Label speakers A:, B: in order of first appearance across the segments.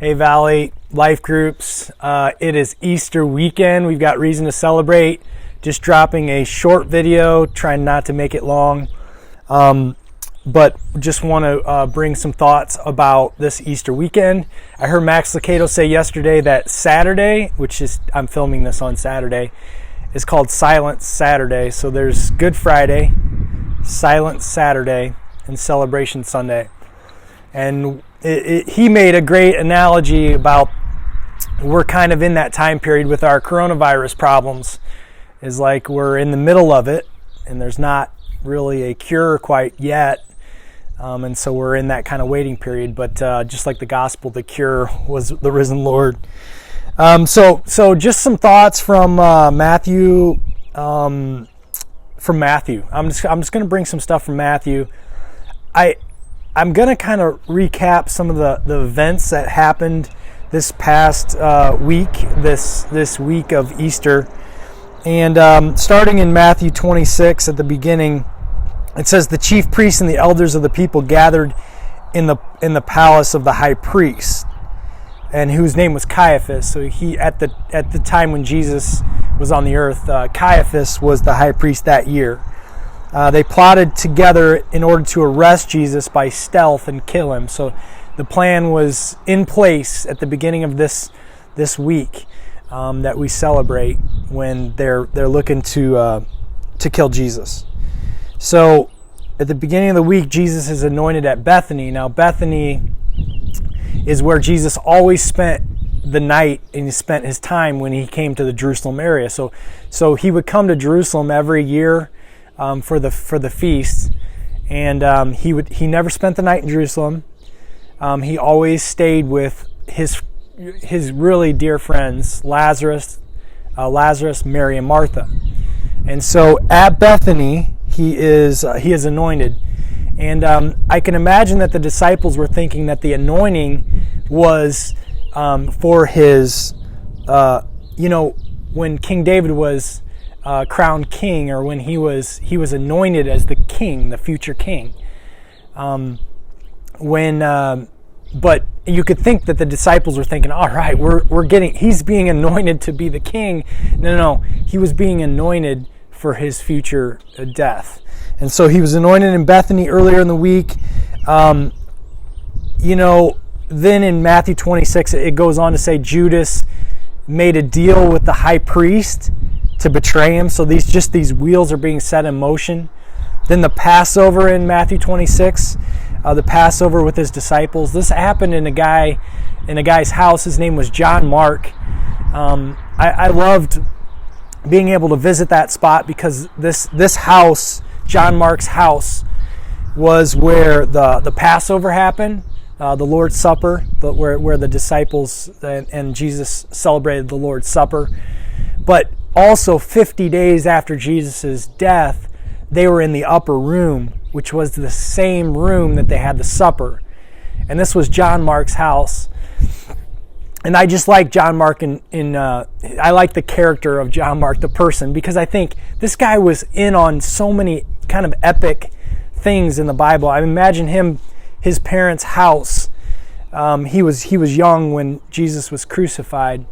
A: Hey Valley Life Groups, it is Easter weekend. We've got reason to celebrate. Just dropping a short video, trying not to make it long, but just want to bring some thoughts about this Easter weekend. I heard Max Lucado say yesterday that Saturday, I'm filming this on Saturday, is called Silent Saturday. So there's Good Friday, Silent Saturday, and Celebration Sunday. And he made a great analogy about we're kind of in that time period with our coronavirus problems. Is like we're in the middle of it, and there's not really a cure quite yet. And so we're in that kind of waiting period. But just like the gospel, the cure was the risen Lord. So just some thoughts from Matthew. I'm just going to bring some stuff from Matthew. I'm going to kind of recap some of the events that happened this past week, this week of Easter. And starting in Matthew 26 at the beginning, it says, the chief priests and the elders of the people gathered in the palace of the high priest, and whose name was Caiaphas. So he at the time when Jesus was on the earth, Caiaphas was the high priest that year. They plotted together in order to arrest Jesus by stealth and kill him. So the plan was in place at the beginning of this week that we celebrate when they're looking to kill Jesus. So at the beginning of the week, Jesus is anointed at Bethany. Now Bethany is where Jesus always spent the night, and he spent his time when he came to the Jerusalem area. So he would come to Jerusalem every year for the feast, and he never spent the night in Jerusalem. He always stayed with his really dear friends, Lazarus, Mary, and Martha. And so at Bethany, he is anointed. And I can imagine that the disciples were thinking that the anointing was for his, when King David was crowned king, or when he was anointed as the king, the future king. But you could think that the disciples were thinking, all right, he's being anointed to be the king. No, he was being anointed for his future death. And so he was anointed in Bethany earlier in the week. Then in Matthew 26, it goes on to say Judas made a deal with the high priest to betray him. So these wheels are being set in motion. Then the Passover in Matthew 26, the Passover with his disciples. This happened in a guy's house. His name was John Mark. I loved being able to visit that spot because this house, John Mark's house, was where the Passover happened, the Lord's Supper, where the disciples and Jesus celebrated the Lord's Supper. But also 50 days after Jesus' death, they were in the upper room, which was the same room that they had the supper. And this was John Mark's house. And I just like John Mark I like the character of John Mark, the person, because I think this guy was in on so many kind of epic things in the Bible. I imagine his parents' house. He was young when Jesus was crucified.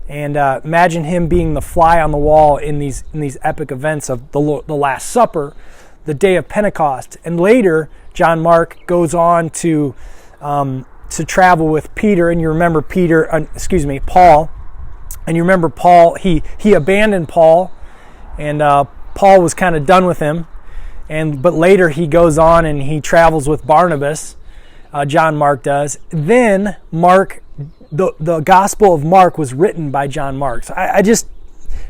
A: And imagine him being the fly on the wall in these epic events of the Last Supper, the day of Pentecost. And later, John Mark goes on to travel with Peter. And you remember Paul. And you remember Paul, he abandoned Paul, and Paul was kind of done with him. But later he goes on and he travels with Barnabas. John Mark does. Then the Gospel of Mark was written by John Mark. So I just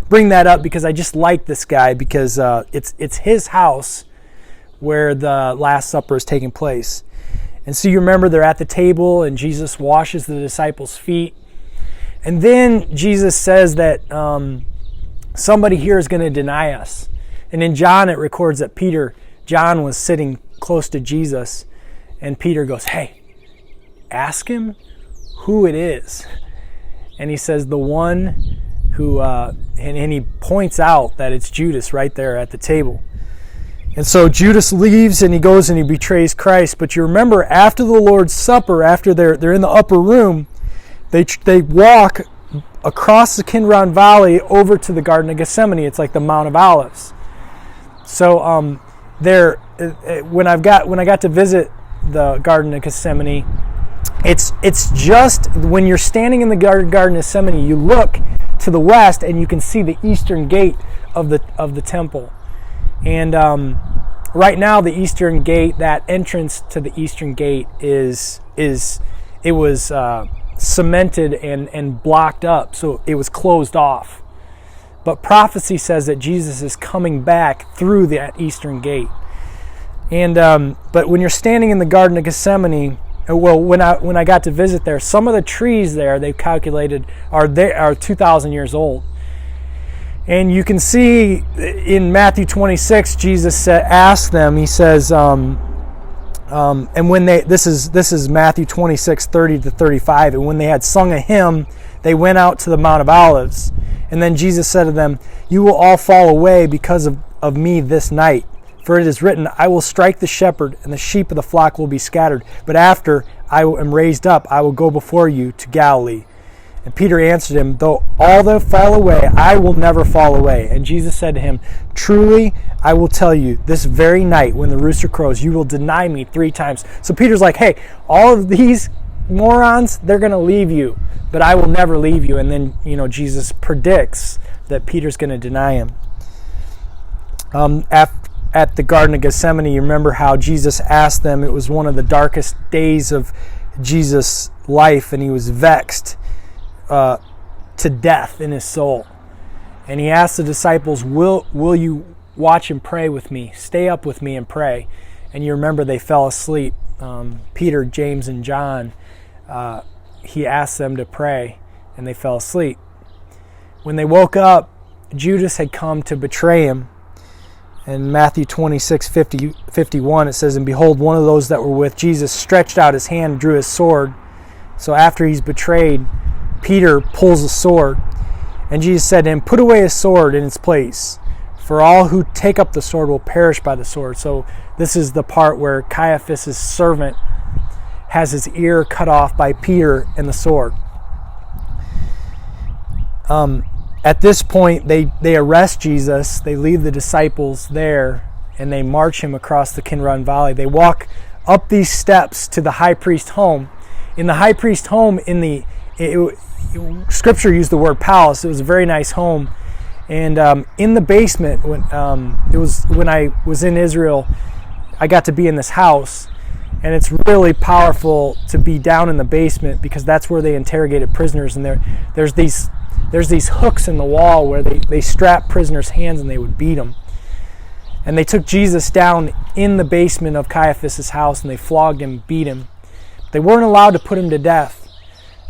A: bring that up because I just like this guy, because it's his house where the Last Supper is taking place. And so you remember they're at the table and Jesus washes the disciples' feet. And then Jesus says that somebody here is going to deny us. And in John it records that John was sitting close to Jesus, and Peter goes, hey, ask him who it is. And he says, the one who, and he points out that it's Judas right there at the table. And so Judas leaves and he goes and he betrays Christ. But you remember, after the Lord's Supper, after they're in the upper room, they walk across the Kidron Valley over to the Garden of Gethsemane. It's like the Mount of Olives. So there, when I got to visit the Garden of Gethsemane, it's just when you're standing in the Garden of Gethsemane, you look to the west and you can see the eastern gate of the temple. And right now, the eastern gate, that entrance to the eastern gate was cemented and blocked up, so it was closed off. But prophecy says that Jesus is coming back through that eastern gate. And but when you're standing in the Garden of Gethsemane, well, when I got to visit there, some of the trees there they've calculated are 2,000 years old. And you can see in Matthew 26, Jesus asked them. He says, and when this is Matthew 26, 30 to 35, and when they had sung a hymn, they went out to the Mount of Olives. And then Jesus said to them, "You will all fall away because of me this night. For it is written, I will strike the shepherd, and the sheep of the flock will be scattered. But after I am raised up, I will go before you to Galilee." And Peter answered him, "Though all they fall away, I will never fall away." And Jesus said to him, "Truly, I will tell you, this very night when the rooster crows, you will deny me 3 times. So Peter's like, hey, all of these morons, they're going to leave you, but I will never leave you. And then, Jesus predicts that Peter's going to deny him. At the Garden of Gethsemane, you remember how Jesus asked them, it was one of the darkest days of Jesus' life, and he was vexed to death in his soul. And he asked the disciples, will you watch and pray with me? Stay up with me and pray. And you remember they fell asleep. Peter, James, and John, he asked them to pray, and they fell asleep. When they woke up, Judas had come to betray him. In Matthew 26, 51, it says, "And behold, one of those that were with Jesus stretched out his hand and drew his sword." So after he's betrayed, Peter pulls a sword. And Jesus said to him, "Put away his sword in its place, for all who take up the sword will perish by the sword." So this is the part where Caiaphas' servant has his ear cut off by Peter and the sword. At this point, they arrest Jesus. They leave the disciples there, and they march him across the Kidron Valley. They walk up these steps to the high priest's home. In the high priest's home, Scripture used the word palace. It was a very nice home. And in the basement, when I was in Israel, I got to be in this house. And it's really powerful to be down in the basement because that's where they interrogated prisoners. And there's these hooks in the wall where they strap prisoners' hands and they would beat them. And they took Jesus down in the basement of Caiaphas' house and they flogged him, beat him. They weren't allowed to put him to death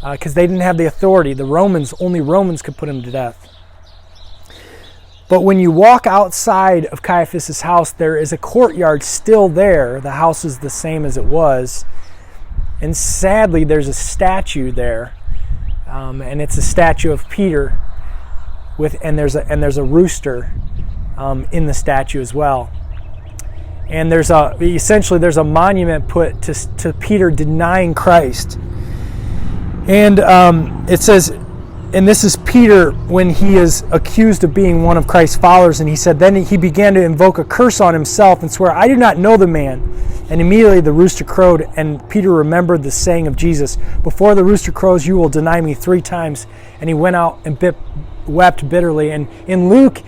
A: because they didn't have the authority. Only Romans could put him to death. But when you walk outside of Caiaphas' house, there is a courtyard still there. The house is the same as it was. And sadly, there's a statue there. And it's a statue of Peter, and there's a rooster in the statue as well. And there's a monument put to Peter denying Christ. And it says, and this is Peter when he is accused of being one of Christ's followers, and he said, then he began to invoke a curse on himself and swear, "I do not know the man." And immediately the rooster crowed, and Peter remembered the saying of Jesus, "Before the rooster crows, you will deny me 3 times." And he went out and wept bitterly. And in Luke,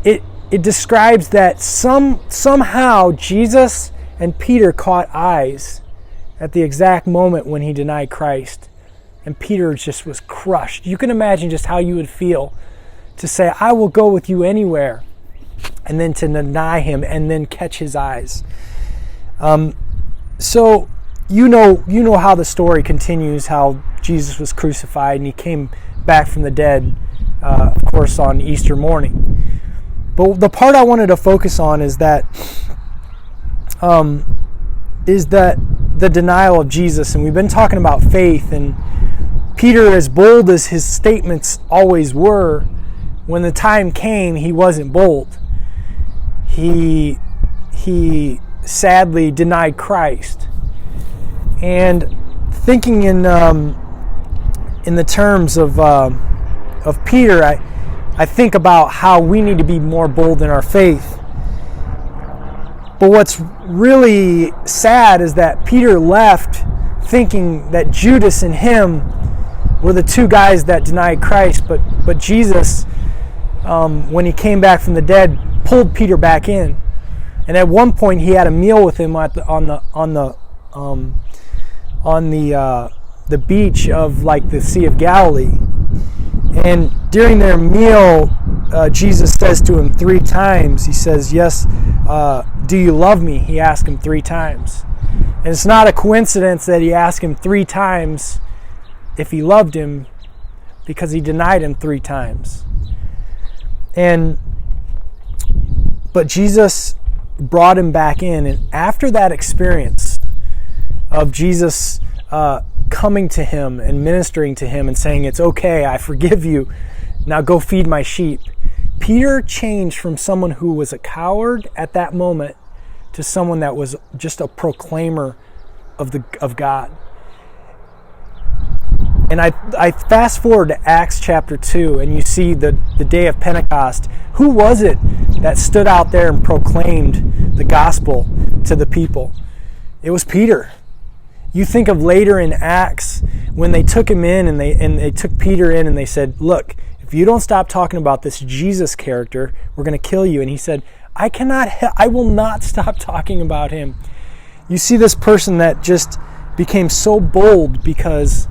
A: it describes that somehow Jesus and Peter caught eyes at the exact moment when he denied Christ. And Peter just was crushed. You can imagine just how you would feel to say, "I will go with you anywhere," and then to deny him and then catch his eyes. So you know how the story continues, how Jesus was crucified and he came back from the dead, of course, on Easter morning. But the part I wanted to focus on is that the denial of Jesus. And we've been talking about faith, and Peter, as bold as his statements always were, when the time came, he wasn't bold. He sadly denied Christ. And thinking in in the terms of Peter, I think about how we need to be more bold in our faith. But what's really sad is that Peter left thinking that Judas and him were the two guys that denied Christ, but Jesus, when he came back from the dead, pulled Peter back in. And at one point, he had a meal with him on the beach of like the Sea of Galilee. And during their meal, Jesus says to him 3 times. He says, "Yes, do you love me?" He asked him 3 times. And it's not a coincidence that he asked him 3 times if he loved him, because he denied him 3 times. But Jesus brought him back in, and after that experience of Jesus coming to him and ministering to him and saying, "It's okay, I forgive you, now go feed my sheep," Peter changed from someone who was a coward at that moment to someone that was just a proclaimer of God. And I fast forward to Acts chapter 2, and you see the day of Pentecost. Who was it that stood out there and proclaimed the gospel to the people? It was Peter. You think of later in Acts when they took him in and they took Peter in and they said, "Look, if you don't stop talking about this Jesus character, we're going to kill you." And he said, I will not stop talking about him." You see this person that just became so bold because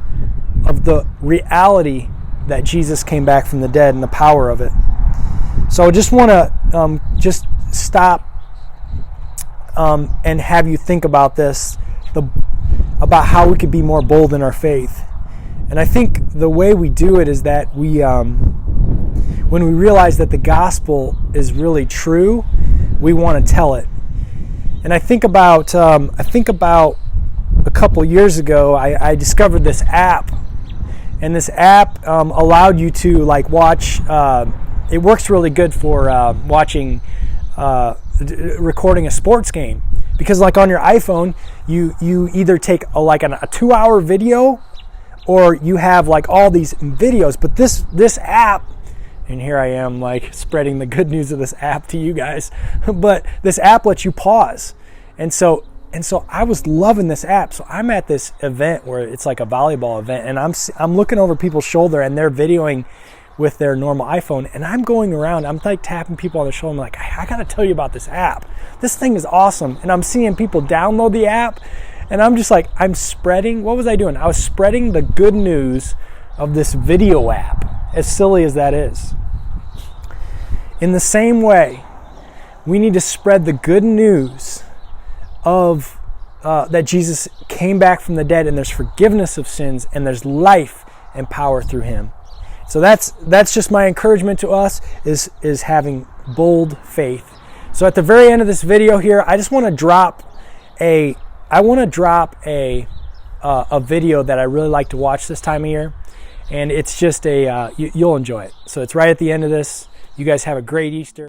A: of the reality that Jesus came back from the dead and the power of it. So I just want to just stop and have you think about this, about how we could be more bold in our faith. And I think the way we do it is that when we realize that the gospel is really true, we want to tell it. And I think about a couple years ago, I discovered this app, and this app allowed you to like watch. It works really good for watching, recording a sports game, because like on your iPhone, you either take a 2-hour video, or you have like all these videos. But this app, and here I am like spreading the good news of this app to you guys, but this app lets you pause, and so I was loving this app. So I'm at this event where it's like a volleyball event, and I'm looking over people's shoulder, and they're videoing with their normal iPhone, and I'm going around, I'm like tapping people on the shoulder. I'm like, I gotta tell you about this app. This thing is awesome. And I'm seeing people download the app, and I'm just like, I'm spreading, what was I doing? I was spreading the good news of this video app, as silly as that is. In the same way, we need to spread the good news of that Jesus came back from the dead, and there's forgiveness of sins, and there's life and power through him. So that's just my encouragement to us, is having bold faith. So at the very end of this video here, I just want to drop a video that I really like to watch this time of year, and it's just you'll enjoy it. So it's right at the end of this. You guys have a great Easter.